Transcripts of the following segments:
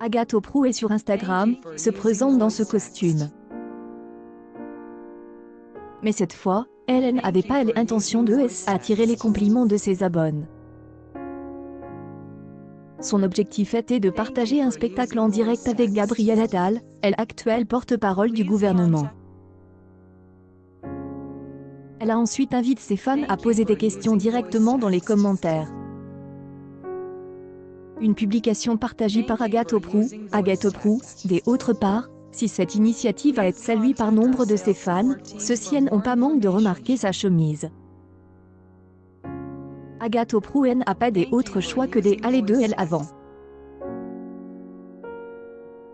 Agathe Oprou est sur Instagram, se présente dans ce costume. Mais cette fois, elle n'avait pas l'intention de attirer les compliments de ses abonnés. Son objectif était de partager un spectacle en direct avec Gabriel Attal, l'actuel porte-parole du gouvernement. Elle a ensuite invité ses fans à poser des questions directement dans les commentaires. Une publication partagée par Agathe Oprou, d'autre part, si cette initiative a été saluée par nombre de ses fans, ceux-ci n'ont pas manqué de remarquer sa chemise. Agathe Oprou n'a pas d'autre choix que d'aller de elle avant.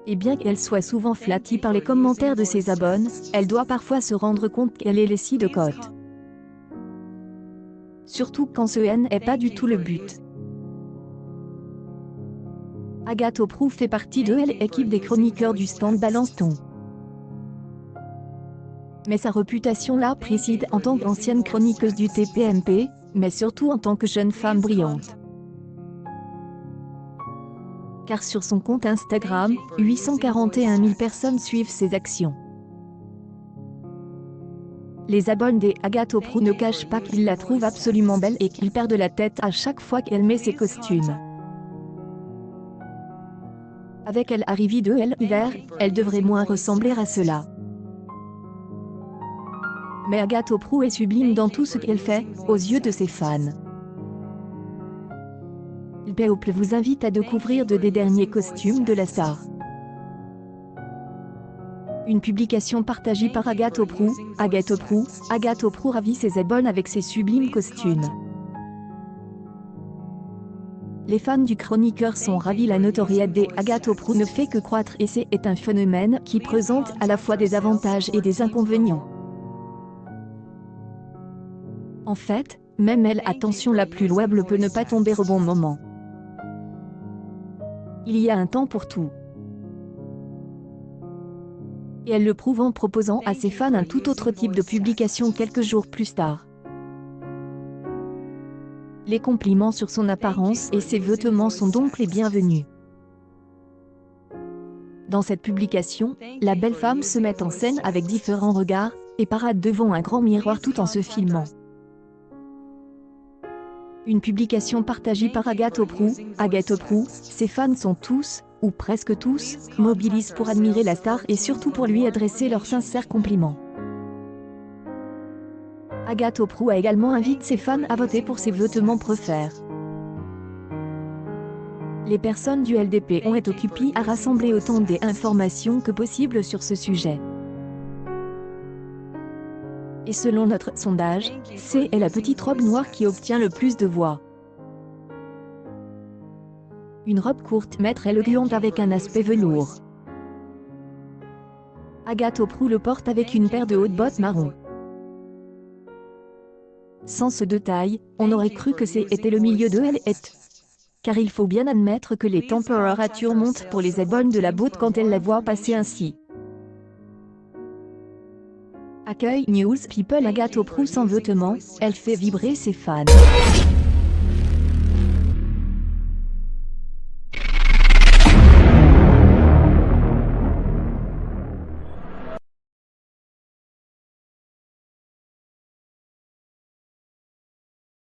Et bien qu'elle soit souvent flattée par les commentaires de ses abonnés, elle doit parfois se rendre compte qu'elle est laissée de côté. Surtout quand ce n'est pas du tout le but. Agathe Oprou fait partie de l'équipe des chroniqueurs du stand Balance-Ton. Mais sa réputation la précède en tant qu'ancienne chroniqueuse du TPMP, mais surtout en tant que jeune femme brillante. Car sur son compte Instagram, 841 000 personnes suivent ses actions. Les abonnés d'Agathe Oprou ne cachent pas qu'ils la trouvent absolument belle et qu'ils perdent la tête à chaque fois qu'elle met ses costumes. Avec l'arrivée de l'hiver, elle devrait moins ressembler à cela. Mais Agathe Oprou est sublime dans tout ce qu'elle fait, aux yeux de ses fans. People vous invite à découvrir des derniers costumes de la star. Une publication partagée par Agathe Oprou ravit ses abonnés avec ses sublimes costumes. Les fans du chroniqueur sont ravis. La notoriété d'Agathe Oprou ne fait que croître et c'est un phénomène qui présente à la fois des avantages et des inconvénients. En fait, même l'attention la plus louable peut ne pas tomber au bon moment. Il y a un temps pour tout. Et elle le prouve en proposant à ses fans un tout autre type de publication quelques jours plus tard. Les compliments sur son apparence et ses vêtements sont donc les bienvenus. Dans cette publication, la belle femme se met en scène avec différents regards, et parade devant un grand miroir tout en se filmant. Une publication partagée par Agathe Oprou, ses fans sont tous, ou presque tous, mobilisés pour admirer la star et surtout pour lui adresser leurs sincères compliments. Agathe Oprou a également invité ses fans à voter pour ses vêtements préférés. Les personnes du LDP ont été occupées à rassembler autant d'informations que possible sur ce sujet. Et selon notre sondage, c'est la petite robe noire qui obtient le plus de voix. Une robe courte mais très élégante avec un aspect velours. Agathe Oprou le porte avec une paire de hautes bottes marron. Sans ce détail, on aurait cru que c'était le milieu de elle. Car il faut bien admettre que les températures montent pour les abonnés de la botte quand elles la voient passer ainsi. Accueil News People. Agathe Oprou sans vêtements, elle fait vibrer ses fans.